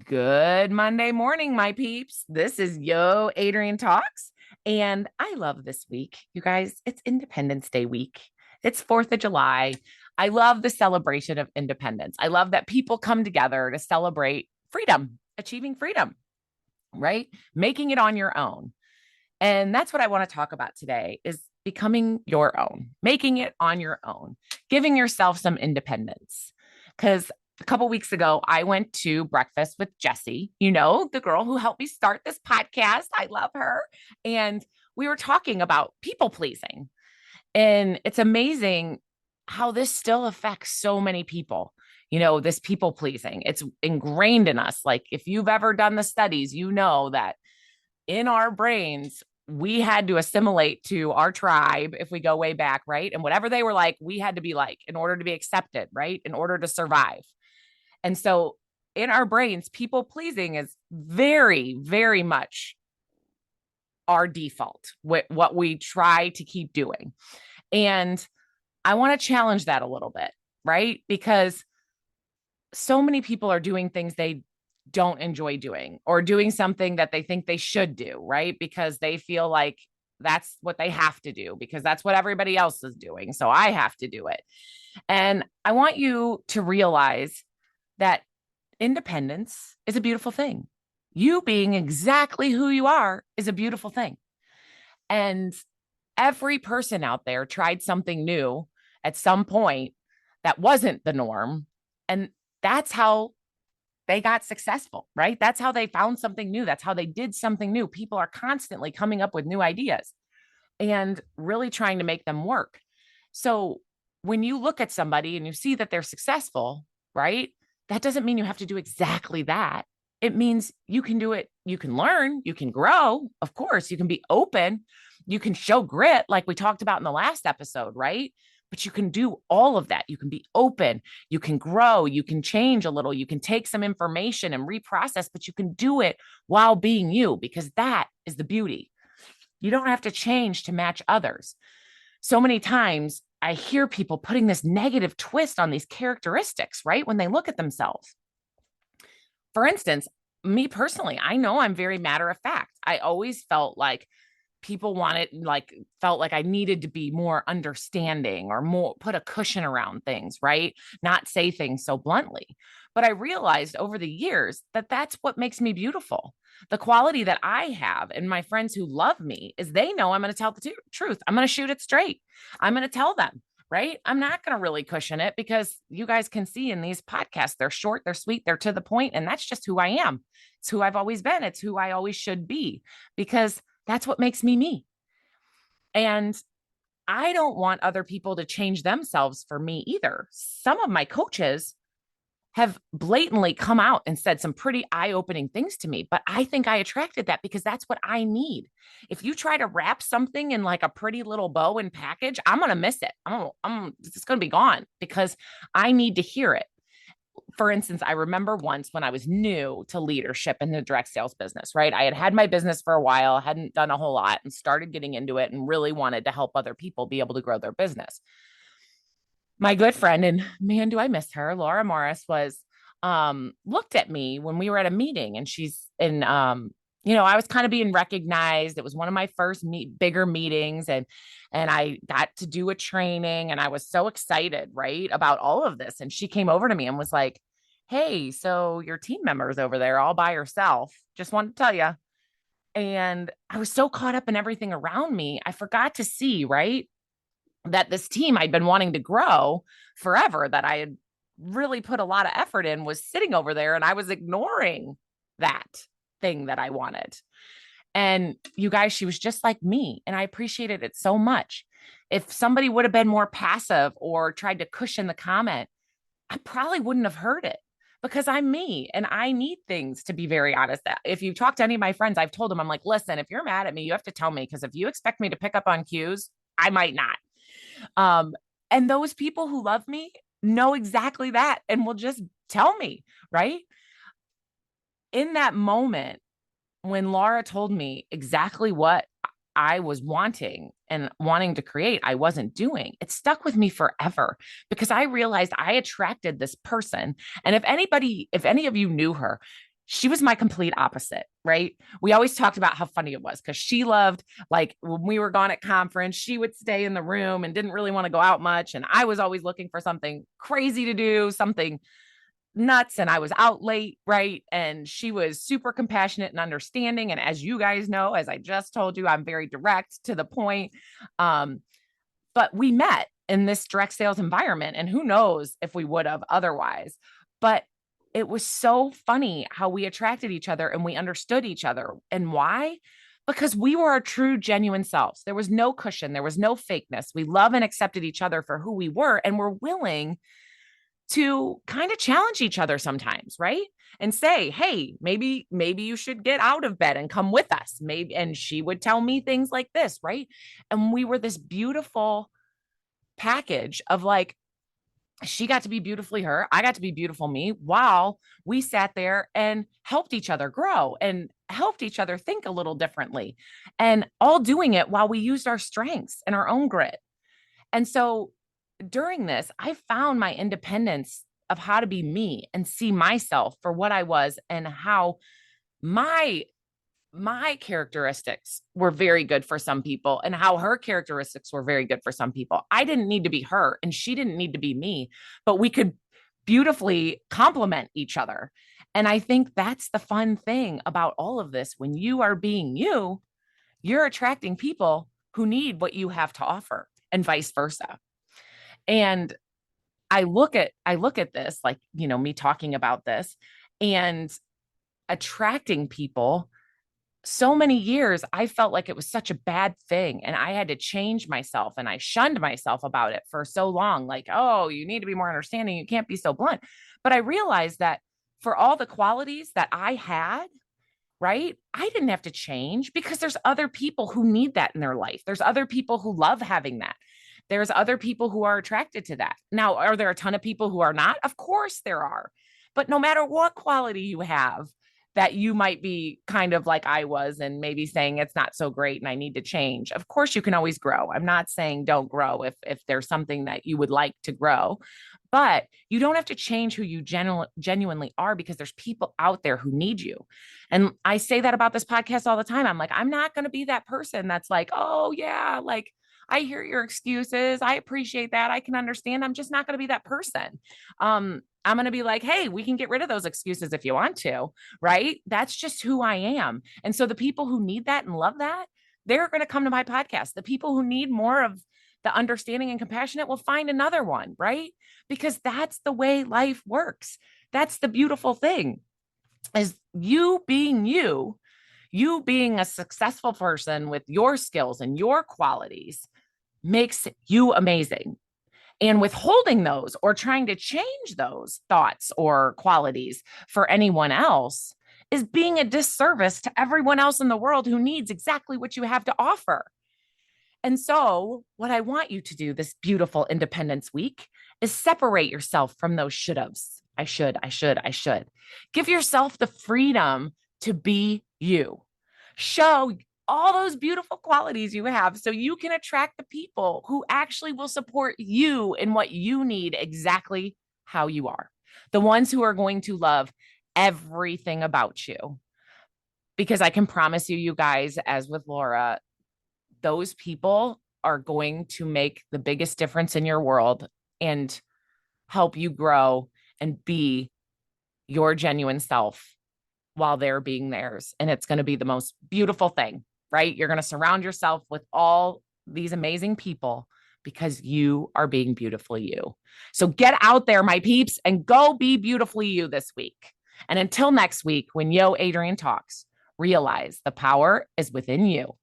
Good Monday morning, my peeps. This is Adrienne Talks. And I love this week. You guys, it's Independence Day week. It's 4th of July. I love the celebration of independence. I love that people come together to celebrate freedom, achieving freedom, right? Making it on your own. And that's what I want to talk about today is becoming your own, making it on your own, giving yourself some independence. Because a couple weeks ago, I went to breakfast with Jessie, the girl who helped me start this podcast. I love her. And we were talking about people pleasing. And it's amazing how this still affects so many people. This people pleasing, it's ingrained in us. Like if you've ever done the studies, you know that in our brains, we had to assimilate to our tribe if we go way back, right? And whatever they were like, we had to be like in order to be accepted, right? In order to survive. And so in our brains, people pleasing is very, very much our default, what we try to keep doing. And I want to challenge that a little bit, right? Because so many people are doing things they don't enjoy doing or doing something that they think they should do, right? Because they feel like that's what they have to do because that's what everybody else is doing. So I have to do it. And I want you to realize that independence is a beautiful thing. You being exactly who you are is a beautiful thing. And every person out there tried something new at some point that wasn't the norm. And that's how they got successful, right? That's how they found something new. That's how they did something new. People are constantly coming up with new ideas and really trying to make them work. So when you look at somebody and you see that they're successful, right? That doesn't mean you have to do exactly that. It means you can do it. You can learn, you can grow. Of course, you can be open. You can show grit like we talked about in the last episode, right? But you can do all of that. You can be open, you can grow, you can change a little, you can take some information and reprocess, but you can do it while being you because that is the beauty. You don't have to change to match others. So many times I hear people putting this negative twist on these characteristics, right? When they look at themselves. For instance, me personally, I know I'm very matter of fact. I always felt like felt like I needed to be more understanding or more put a cushion around things, right? Not say things so bluntly. But I realized over the years that that's what makes me beautiful. The quality that I have and my friends who love me is they know I'm going to tell the truth. I'm going to shoot it straight. I'm going to tell them, right? I'm not going to really cushion it because you guys can see in these podcasts, they're short, they're sweet, they're to the point, and that's just who I am. It's who I've always been. It's who I always should be because that's what makes me me. And I don't want other people to change themselves for me either. Some of my coaches have blatantly come out and said some pretty eye-opening things to me, but I think I attracted that because that's what I need. If you try to wrap something in like a pretty little bow and package, I'm going to miss it. It's going to be gone because I need to hear it. For instance, I remember once when I was new to leadership in the direct sales business, right? I had my business for a while, hadn't done a whole lot and started getting into it and really wanted to help other people be able to grow their business. My good friend, and man, do I miss her, Laura Morris, was looked at me when we were at a meeting and I was kind of being recognized. It was one of my first bigger meetings and I got to do a training and I was so excited, right, about all of this. And she came over to me and was like, "Hey, so your team member's over there all by herself. Just wanted to tell you." And I was so caught up in everything around me, I forgot to see, right, that this team I'd been wanting to grow forever, that I had really put a lot of effort in, was sitting over there and I was ignoring that thing that I wanted. And you guys, she was just like me. And I appreciated it so much. If somebody would have been more passive or tried to cushion the comment, I probably wouldn't have heard it because I'm me and I need things to be very honest. If you talk to any of my friends, I've told them, I'm like, listen, if you're mad at me, you have to tell me because if you expect me to pick up on cues, I might not. And those people who love me know exactly that and will just tell me, right? In that moment, when Laura told me exactly what I was wanting and wanting to create, I wasn't doing, it stuck with me forever because I realized I attracted this person. And if any of you knew her, She was my complete opposite, right? We always talked about how funny it was because she loved, like, when we were gone at conference, she would stay in the room and didn't really want to go out much. And I was always looking for something crazy to do, something nuts, and I was out late, right? And she was super compassionate and understanding. And as you guys know, as I just told you, I'm very direct to the point. Um, but we met in this direct sales environment, and who knows if we would have otherwise. But it was so funny how we attracted each other and we understood each other. And why? Because we were our true, genuine selves. There was no cushion, there was no fakeness. We love and accepted each other for who we were, and we're willing to kind of challenge each other sometimes, right? And say, hey, maybe you should get out of bed and come with us. Maybe, and she would tell me things like this, right? And we were this beautiful package of, like, she got to be beautifully her, I got to be beautiful me, while we sat there and helped each other grow and helped each other think a little differently, and all doing it while we used our strengths and our own grit. And so during this, I found my independence of how to be me and see myself for what I was, and how my my characteristics were very good for some people and how her characteristics were very good for some people. I didn't need to be her and she didn't need to be me, but we could beautifully complement each other. And I think that's the fun thing about all of this. When you are being you, you're attracting people who need what you have to offer, and vice versa. And I look at this, like, me talking about this and attracting people. So many years I felt like it was such a bad thing, and I had to change myself, and I shunned myself about it for so long, like, oh, you need to be more understanding, you can't be so blunt. But I realized that for all the qualities that I had, right, I didn't have to change, because there's other people who need that in their life. There's other people who love having that. There's other people who are attracted to that. Now, are there a ton of people who are not? Of course there are. But no matter what quality you have, that you might be kind of like I was, and maybe saying it's not so great and I need to change. Of course, you can always grow. I'm not saying don't grow if there's something that you would like to grow, but you don't have to change who you genuinely are, because there's people out there who need you. And I say that about this podcast all the time. I'm like, I'm not going to be that person that's like, oh, yeah, like, I hear your excuses. I appreciate that. I can understand. I'm just not going to be that person. I'm going to be like, hey, we can get rid of those excuses if you want to, right? That's just who I am. And so the people who need that and love that, they're going to come to my podcast. The people who need more of the understanding and compassionate will find another one, right? Because that's the way life works. That's the beautiful thing, is you being you, you being a successful person with your skills and your qualities makes you amazing. And withholding those or trying to change those thoughts or qualities for anyone else is being a disservice to everyone else in the world who needs exactly what you have to offer. And so, what I want you to do this beautiful Independence Week is separate yourself from those should haves. I should, I should, I should. Give yourself the freedom to be you. Show all those beautiful qualities you have so you can attract the people who actually will support you in what you need, exactly how you are. The ones who are going to love everything about you. Because I can promise you, you guys, as with Laura, those people are going to make the biggest difference in your world and help you grow and be your genuine self while they're being theirs. And it's going to be the most beautiful thing, right? You're going to surround yourself with all these amazing people because you are being beautifully you. So get out there, my peeps, and go be beautifully you this week. And until next week, when Yo Adrienne talks, realize the power is within you.